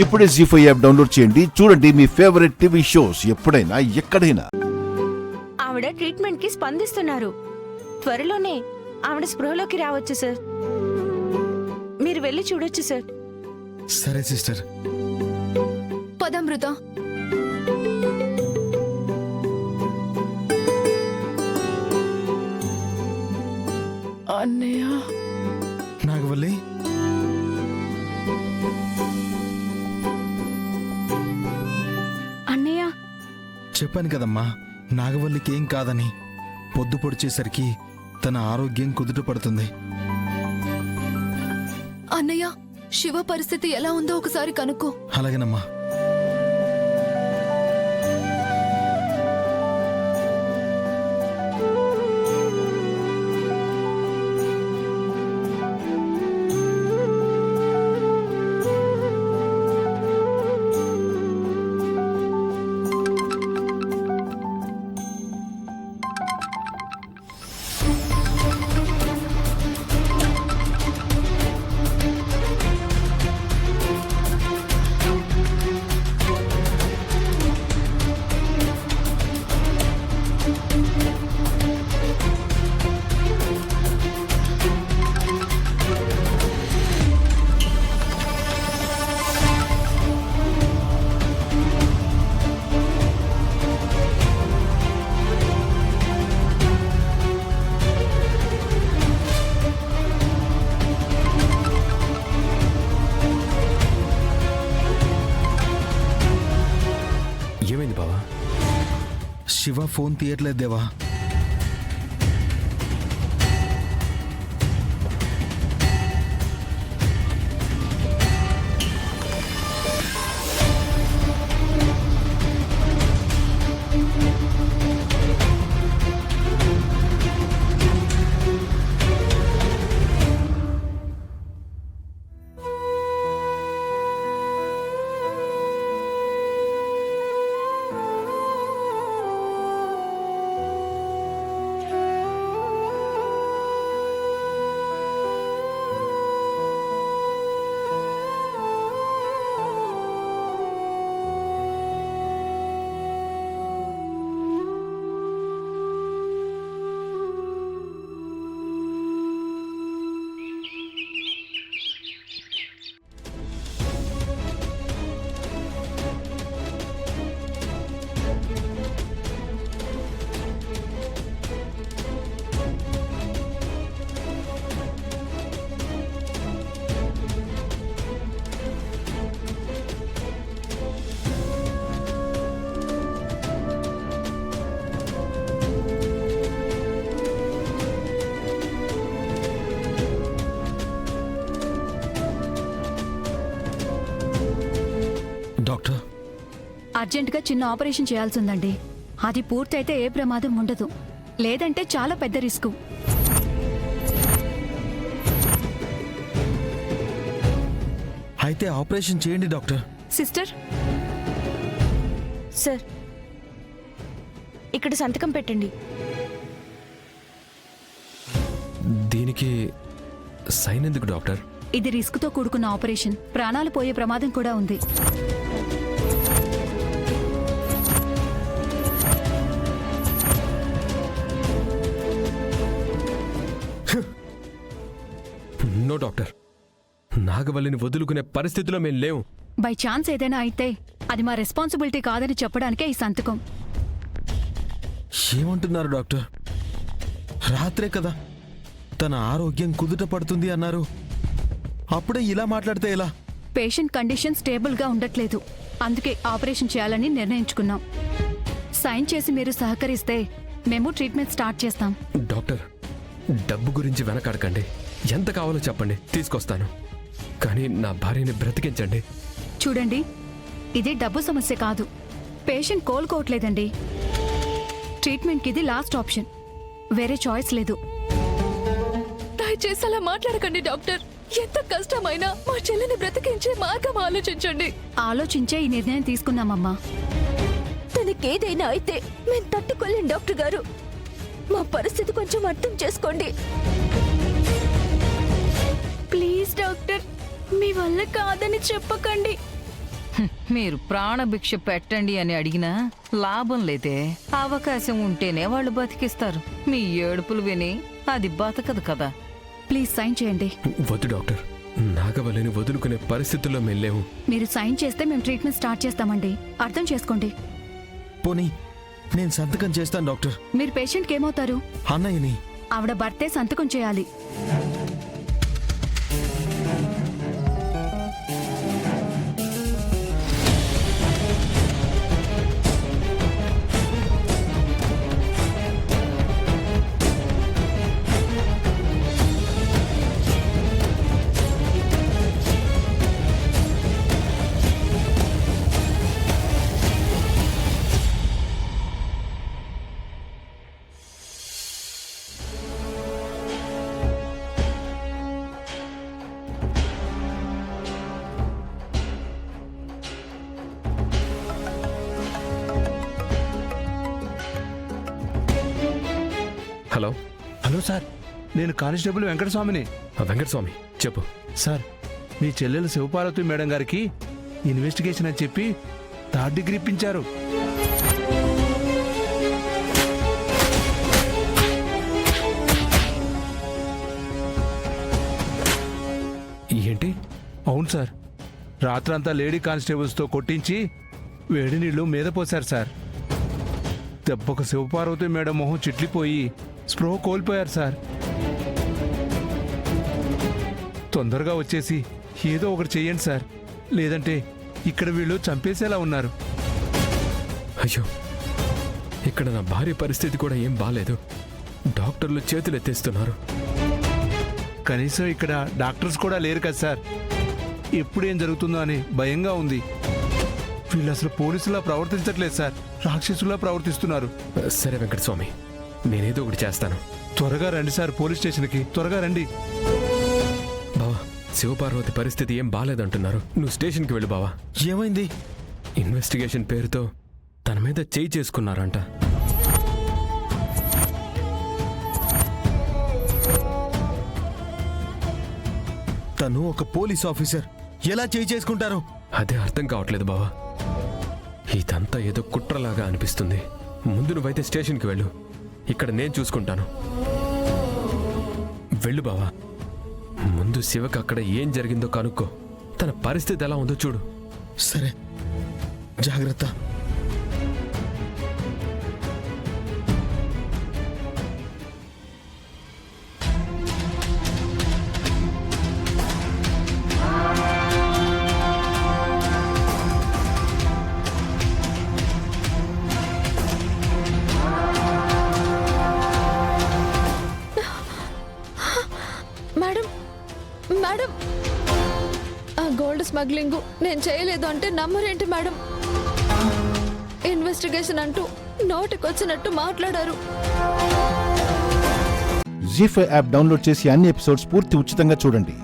ఇప్పుడే జీ5 app download చేయండి. చూడండి మీ ఫేవరెట్ టీవీ షోస్ ఎప్పుడైనా ఎక్కడైనా. ఆవిడ ట్రీట్మెంట్ కి స్పందిస్తున్నారు. త్వరలోనే ఆవిడ స్పృహలోకి రావచ్చు సార్. మీరు వెళ్ళి చూడొచ్చు సార్. సరే సిస్టర్. పదమృత. అన్నయ్య. నాగవల్లి, అన్నయ్య. చెప్పాను కదమ్మా నాగవల్లికి ఏం కాదని. పొద్దు పొడిచేసరికి తన ఆరోగ్యం కుదుట పడుతుంది. అన్నయ్య, శివ పరిస్థితి ఎలా ఉందో ఒకసారి కనుక్కో. అలాగేనమ్మా. ఏమైంది బావా? శివ ఫోన్ తీయట్లేదు దేవా. డాక్టర్, అర్జెంటుగా చిన్న ఆపరేషన్ చేయాల్సిందండి. అది పూర్తయితే ఏ ప్రమాదం ఉండదు, లేదంటే చాలా పెద్ద రిస్క్. అయితే ఆపరేషన్ చేయండి డాక్టర్. సిస్టర్. సార్, ఇక్కడ సంతకం పెట్టండి. దీనికి సైన్ ఎందుకు డాక్టర్? ఇది రిస్క్తో కూడుకున్న ఆపరేషన్. ప్రాణాలు పోయే ప్రమాదం కూడా ఉంది. నో డాక్టర్, నాగవల్లిని వదులుకునే పరిస్థితిలో మేము లేవు. బై ఛాన్స్ ఏదైనా అయితే అది మా రెస్పాన్సిబిలిటీ కాదని చెప్పడానికే ఈ సంతకం. ఏమంటున్నారు డాక్టర్? రాత్రే కదా తన ఆరోగ్యం కుదుట పడుతుంది అన్నారు. అప్పుడే ఇలా మాట్లాడితే ఎలా? పేషెంట్ కండిషన్ స్టేబుల్గా ఉండట్లేదు, అందుకే ఆపరేషన్ చేయాలని నిర్ణయించుకున్నాం. సైన్ చేసి మీరు సహకరిస్తే మేము ట్రీట్మెంట్ స్టార్ట్ చేస్తాం. డాక్టర్, డబ్బు గురించి వెనకాడకండి. ఎంత కావాలో చెప్పండి, తీసుకొస్తాను. కానీ నా భార్యని బ్రతికించండి. చూడండి, ఇది డబ్బు సమస్య కాదు. పేషెంట్ కోలుకోవట్లేదండి. ట్రీట్మెంట్కి ఇది లాస్ట్ ఆప్షన్, వేరే చాయిస్ లేదు. దయచేసి అలా మాట్లాడకండి డాక్టర్. ఎంత కష్టమైనా మా చెల్లిని బ్రతికించే మార్గం ఆలోచించండి. ఆలోచించే ఈ నిర్ణయం తీసుకున్నామమ్మా. తనకేదైనా అయితే మేము తట్టుకోలేం డాక్టర్ గారు. మా పరిస్థితి కొంచెం అర్థం చేసుకోండి ప్లీజ్ డాక్టర్, మీ వల్ల కాదని చెప్పకండి. మీరు ప్రాణభిక్ష పెట్టండి అని అడిగినా లాభం లేదే. అవకాశం ఉంటేనే వాళ్ళు బతికిస్తారు. మీ ఏడుపులు విని అది బతకదు కదా. ప్లీజ్ సైన్ చేయండి. వద్దు డాక్టర్, నాగవల్లిని వదులుకునే పరిస్థితుల్లో మెల్లేము. మీరు సైన్ చేస్తే మేము ట్రీట్మెంట్ స్టార్ట్ చేస్తామండి. అర్థం చేసుకోండి. పోనీ నేను సంతకం చేస్తాను డాక్టర్. మీరు పేషెంట్కి ఏమవుతారు? అన్నయ్యని. ఆవిడ భర్తే సంతకం చేయాలి. హలో. హలో సార్, నేను కానిస్టేబుల్ వెంకటస్వామిని. వెంకటస్వామి చెప్పు. సార్, మీ చెల్లెలు శివపార్వతి మేడం గారికి ఇన్వెస్టిగేషన్ అని చెప్పి 3rd డిగ్రీ ఇప్పించారు. ఏంటి? అవును సార్, రాత్రంతా లేడీ కానిస్టేబుల్స్తో కొట్టించి వేడి నీళ్లు మీద పోశారు సార్. దెబ్బకు శివపార్వతి మేడం మొహం చిట్లిపోయి స్పృహ కోల్పోయారు సార్. తొందరగా వచ్చేసి ఏదో ఒకటి చెయ్యండి సార్, లేదంటే ఇక్కడ వీళ్ళు చంపేసేలా ఉన్నారు. అయ్యో, ఇక్కడ నా భార్య పరిస్థితి కూడా ఏం బాలేదు. డాక్టర్లు చేతులు ఎత్తేస్తున్నారు. కనీసం ఇక్కడ డాక్టర్స్ కూడా లేరు కదా సార్. ఎప్పుడేం జరుగుతుందో అని భయంగా ఉంది. వీళ్ళు అసలు పోలీసులా ప్రవర్తించట్లేదు సార్, రాక్షసులా ప్రవర్తిస్తున్నారు. సరే వెంకటస్వామి, నేనేదో ఒకటి చేస్తాను. త్వరగా రండి సార్, పోలీస్ స్టేషన్కి త్వరగా రండి. బావా, శివపార్వతి పరిస్థితి ఏం బాలేదంటున్నారు. నువ్వు స్టేషన్కి వెళ్ళు బావా. ఏమైంది? ఇన్వెస్టిగేషన్ పేరుతో తన మీద చేయి చేసుకున్నారంట. తను ఒక పోలీస్ ఆఫీసర్, ఎలా చేసుకుంటారు? అదే అర్థం కావట్లేదు బావా. ఇదంతా ఏదో కుట్రలాగా అనిపిస్తుంది. ముందు నువ్వైతే స్టేషన్కి వెళ్ళు, ఇక్కడ నేను చూసుకుంటాను. వెళ్ళు బావా. ముందు శివకి అక్కడ ఏం జరిగిందో కనుక్కో. తన పరిస్థితి ఎలా ఉందో చూడు. సరే, జాగ్రత్త. మేడం, మేడం, ఆ గోల్డ్ స్మగ్లింగ్ నేను చేయలేదు అంటే నమ్మరేంటి మేడం? ఇన్వెస్టిగేషన్ అంటూ నోటికొచ్చినట్టు మాట్లాడారు. జీ5 యాప్ డౌన్లోడ్ చేసి అన్ని ఎపిసోడ్స్ పూర్తి ఉచితంగా చూడండి.